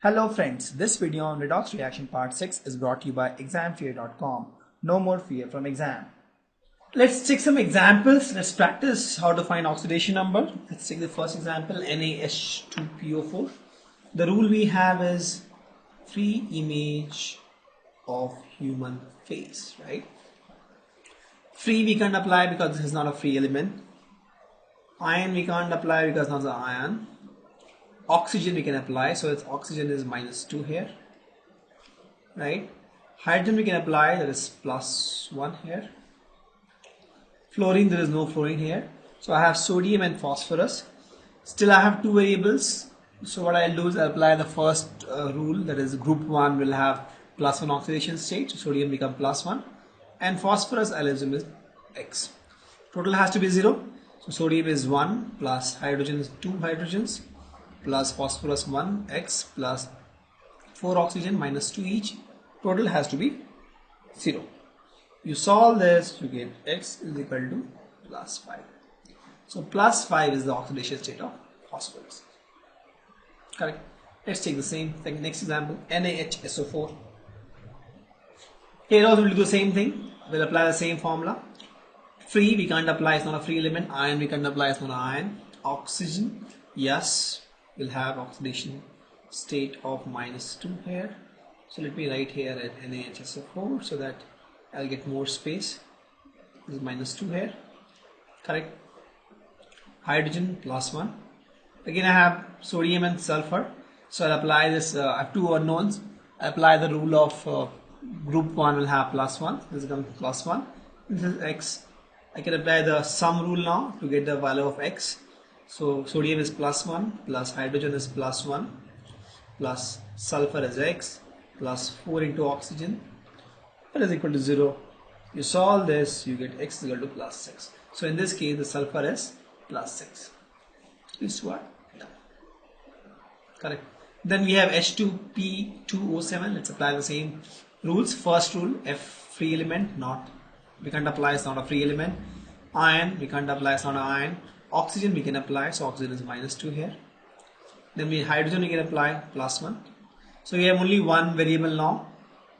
Hello friends, this video on Redox reaction part 6 is brought to you by examfear.com. No more fear from exam. Let's take some examples. Let's practice how to find oxidation number. Let's take the first example, NaH2PO4. The rule we have is free image of human face, right? Free we can't apply because this is not a free element. Ion we can't apply because not an ion. Oxygen we can apply, so its oxygen is -2 here, right? Hydrogen we can apply, that is +1 here. Fluorine, there is no fluorine here. So I have sodium and phosphorus. Still I have two variables. So what I'll do is I'll apply the first rule, that is group 1 will have +1 oxidation state, so sodium become +1, and phosphorus I'll assume is X. Total has to be 0. So sodium is 1 plus hydrogen is 2 hydrogens plus phosphorus 1 X plus 4 oxygen minus 2 each. Total has to be 0. You solve this, you get X is equal to +5. So +5 is the oxidation state of phosphorus. Correct. Let's take the same thing. Next example, NaHSO4. Here also we'll do the same thing. We'll apply the same formula. Free we can't apply, it's not a free element. Ion we can't apply, it's not an ion. Oxygen, yes, we'll have oxidation state of -2 here. So let me write here at NaHSO4 so that I'll get more space. This is -2 here. Correct. Hydrogen +1. Again I have sodium and sulfur. So I'll apply this, I have two unknowns. I apply the rule of group 1 will have +1. This becomes +1. This is X. I can apply the sum rule now to get the value of X. So sodium is +1 plus hydrogen is +1 plus sulfur is X plus 4 into oxygen, that is equal to 0. You solve this, you get X is equal to +6. So in this case the sulfur is +6. This what? Yeah. Correct. Then we have H2P2O7. Let's apply the same rules. First rule, F free element, not, we can't apply, it's not a free element. Ion we can't apply, it's not an ion. Oxygen we can apply, so oxygen is -2 here. Then we hydrogen we can apply, +1. So we have only one variable now,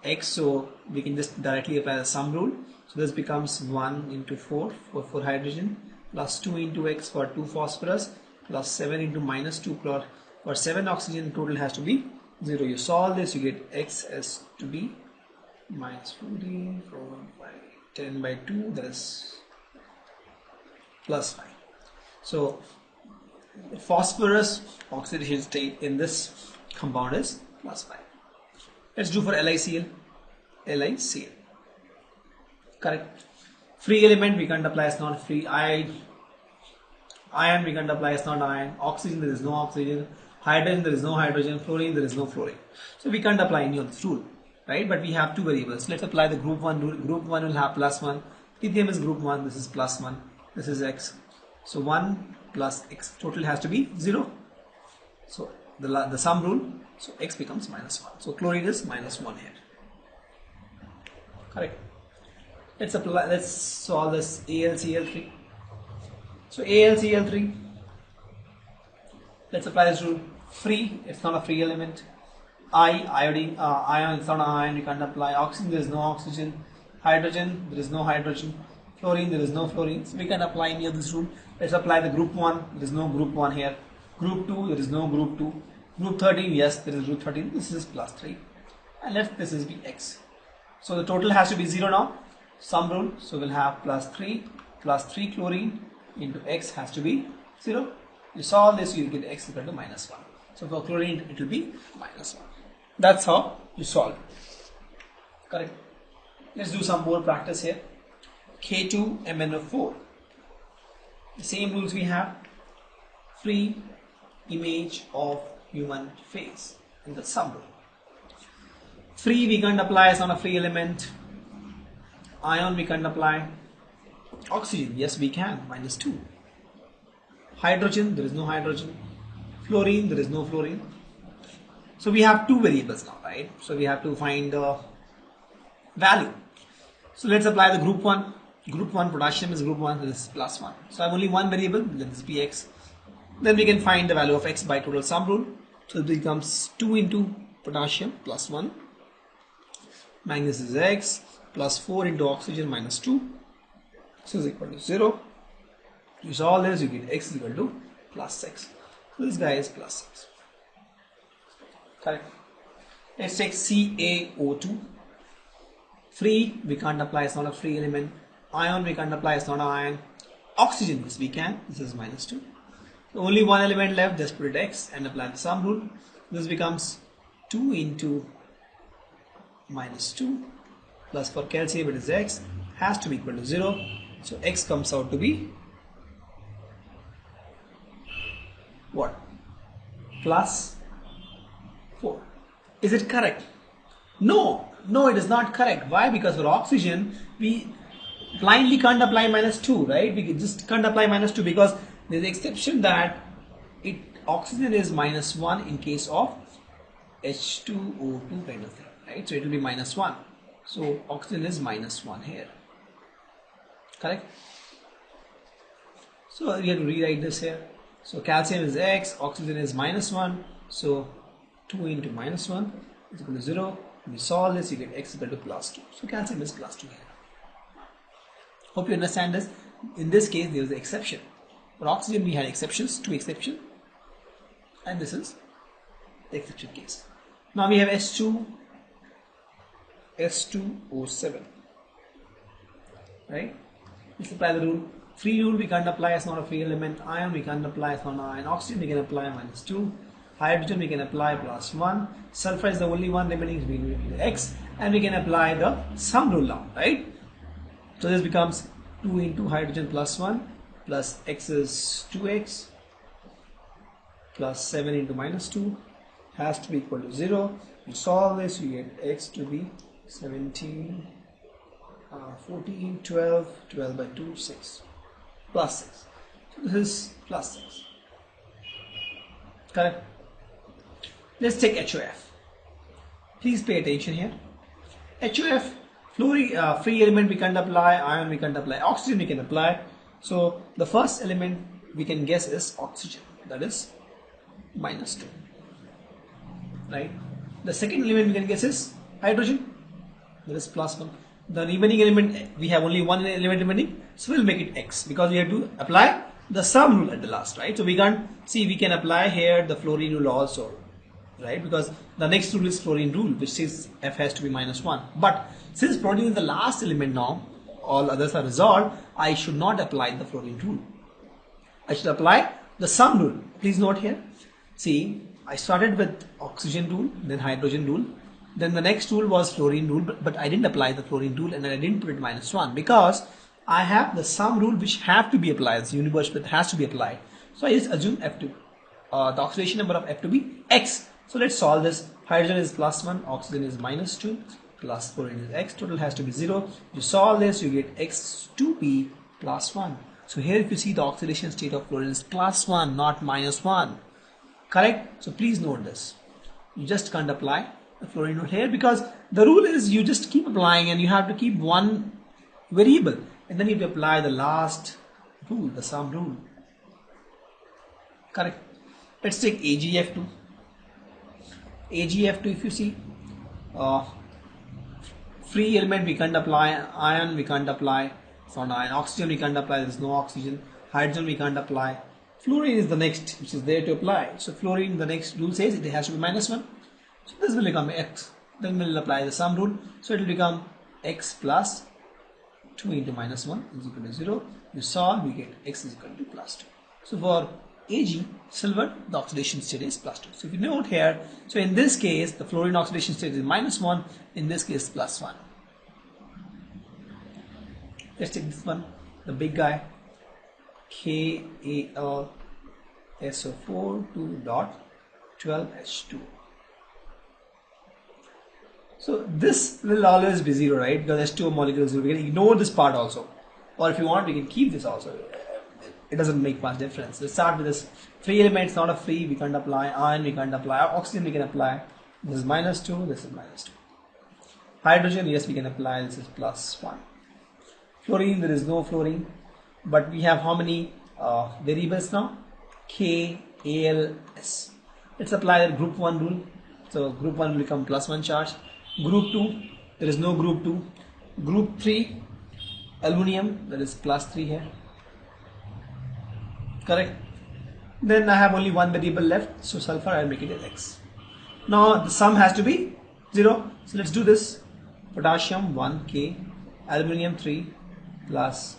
X, so we can just directly apply the sum rule. So this becomes 1 into 4 for hydrogen, plus 2 into X for 2 phosphorus, plus 7 into -2 for 7 oxygen. Total has to be 0. You solve this, you get X has to be -14 by 10 by 2, that is +5. So phosphorus oxidation state in this compound is +5. Let's do for LiCl. LiCl. Correct. Free element we can't apply, it's not free. Ion we can't apply, it's not ion. Oxygen, there is no oxygen. Hydrogen, there is no hydrogen. Fluorine, there is no fluorine. So we can't apply any of this rule, right? But we have two variables. Let's apply the group 1 rule. Group 1 will have +1. Lithium is group 1, this is +1. This is X. So 1 plus X, total has to be 0. So the sum rule, so X becomes -1. So chlorine is -1 here. Correct. Let's solve this AlCl3. So AlCl3, let's apply this rule. Free, it's not a free element. Iodine, ion, it's not an ion, we can't apply. Oxygen, there is no oxygen. Hydrogen, there is no hydrogen. Fluorine, there is no fluorine, so we can apply any of this rule. Let's apply the group 1, there is no group 1 here. Group 2, there is no group 2. Group 13, yes, there is group 13. This is +3. And let this is be X. So the total has to be 0 now. Sum rule, so we'll have +3 chlorine into X has to be 0. You solve this, you get X equal to -1. So for chlorine, it will be -1. That's how you solve it. Correct. Let's do some more practice here. K2MnO4. The same rules we have. Free image of human face in the sum rule. Free we can't apply, it's not a free element. Ion we can't apply. Oxygen, yes we can, -2. Hydrogen, there is no hydrogen. Fluorine, there is no fluorine. So we have two variables now, right? So we have to find the value. So let's apply the group 1. Group 1, potassium is group 1, this is +1. So I have only one variable, let this be X. Then we can find the value of X by total sum rule. So it becomes 2 into potassium plus 1. Manganese is X plus 4 into oxygen minus 2. So is equal to 0. You solve this, you get X is equal to plus 6. So this guy is plus 6. Correct. Let's take CaO2. Free, we can't apply, it's not a free element. Ion, we can't apply, it's not an ion. Oxygen, yes we can, this is minus 2. So only one element left, just put it X and apply the sum rule. This becomes 2 into minus 2 plus for calcium it is X, has to be equal to 0. So X comes out to be what? Plus 4. Is it correct? No, it is not correct. Why? Because for oxygen we blindly can't apply minus 2, right? We just can't apply minus 2 because there is an exception that oxygen is minus 1 in case of H2O2 kind of thing, right? So it will be minus 1. So oxygen is minus 1 here. Correct? So we have to rewrite this here. So calcium is X, oxygen is minus 1. So 2 into minus 1 is equal to 0. We solve this, you get X equal to plus 2. So calcium is plus 2 here. Hope you understand this. In this case, there is an exception. For oxygen, we had exceptions, 2 exceptions. And this is the exception case. Now we have S2O7. Right? Let's apply the rule. Free rule we can't apply, it's not a free element. Ion we can't apply, it's not an ion. Oxygen we can apply minus 2. Hydrogen we can apply plus 1. Sulfur is the only one remaining, so we can X. And we can apply the sum rule now, right? So this becomes 2 into hydrogen plus 1 plus X is 2X plus 7 into minus 2 has to be equal to 0. You solve this, you get X to be 17, 14, 12, 12 by 2, 6 plus 6. So this is plus 6. Correct? Let's take HOF. Please pay attention here. HOF, free element we can't apply, ion we can't apply, oxygen we can apply. So the first element we can guess is oxygen, that is minus 2. Right? The second element we can guess is hydrogen, that is plus 1. The remaining element, we have only one element remaining, so we'll make it X because we have to apply the sum rule at the last, right? So we can't see, we can apply here the fluorine rule also, right? Because the next rule is fluorine rule, which says F has to be minus 1. But since fluorine is the last element now, all others are resolved, I should not apply the fluorine rule. I should apply the sum rule. Please note here. See, I started with oxygen rule, then hydrogen rule. Then the next rule was fluorine rule, but I didn't apply the fluorine rule and I didn't put it minus 1 because I have the sum rule which have to be applied. It's universal, but has to be applied. So I just assume F to, the oxidation number of F to be X. So let's solve this. Hydrogen is plus 1, oxygen is minus 2, plus fluorine is X. Total has to be 0. You solve this, you get X to be plus 1. So here if you see the oxidation state of fluorine is plus 1, not minus 1. Correct? So please note this. You just can't apply the fluorine rule here because the rule is you just keep applying and you have to keep one variable and then you have to apply the last rule, the sum rule. Correct? Let's take AgF2. AgF2, if you see, free element we can't apply, ion we can't apply, it's not ion, oxygen we can't apply, there is no oxygen, hydrogen we can't apply, fluorine is the next which is there to apply. So fluorine, the next rule says it has to be minus 1. So this will become X. Then we'll apply the sum rule. So it will become X plus 2 into minus 1 is equal to 0. You solve, we get X is equal to plus 2. So for Ag, silver, the oxidation state is plus 2. So if you note here, so in this case, the fluorine oxidation state is minus 1. In this case, plus 1. Let's take this one, the big guy. KAlSO4 2.12H2. So this will always be 0, right? Because H2O molecules, we can ignore this part also. Or if you want, we can keep this also. It doesn't make much difference. Let's start with this. Free element is not a free, we can't apply. Ion we can't apply. Oxygen we can apply. This is minus 2, this is minus 2. Hydrogen, yes, we can apply. This is plus 1. Fluorine, there is no fluorine. But we have how many variables now? K, Al, S. Let's apply the group 1 rule. So group 1 will become +1 charge. Group 2, there is no group 2. Group 3, aluminum, that is +3 here. Correct. Then I have only one variable left, so sulfur I will make it as X. Now the sum has to be 0. So let's do this. Potassium 1K, aluminum 3 plus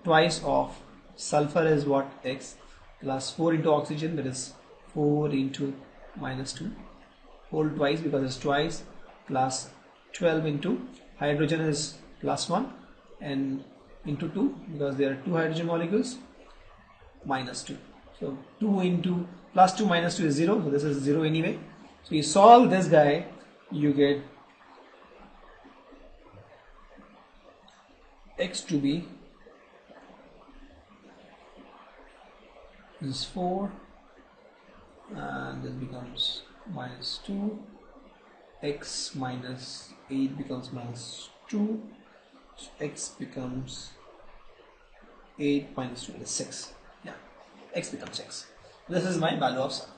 twice of sulfur is what? X, plus 4 into oxygen, that is 4 into -2, whole twice because it's twice, plus 12 into hydrogen is +1 and into 2 because there are 2 hydrogen molecules, -2. So 2 into +2 -2 is 0, so this is 0 anyway. So you solve this guy, you get X to be this 4 and this becomes -2, X minus 8 becomes -2, so X becomes 8 minus 2 is 6. Yeah, X becomes 6. This is my value of sum.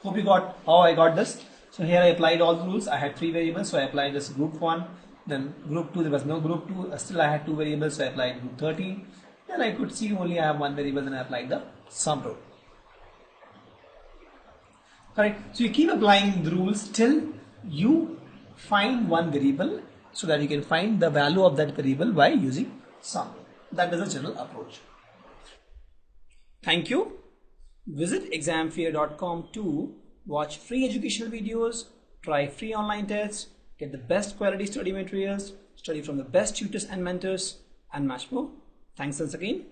Hope you got how I got this. So here I applied all the rules. I had 3 variables, so I applied this group 1. Then group 2, there was no group 2. Still I had 2 variables, so I applied group 13. Then I could see only I have 1 variable, then I applied the sum rule. Correct. So you keep applying the rules till you find one variable, so that you can find the value of that variable by using sum. That is the general approach. Thank you. Visit examfear.com to watch free educational videos, try free online tests, get the best quality study materials, study from the best tutors and mentors, and much more. Thanks once again.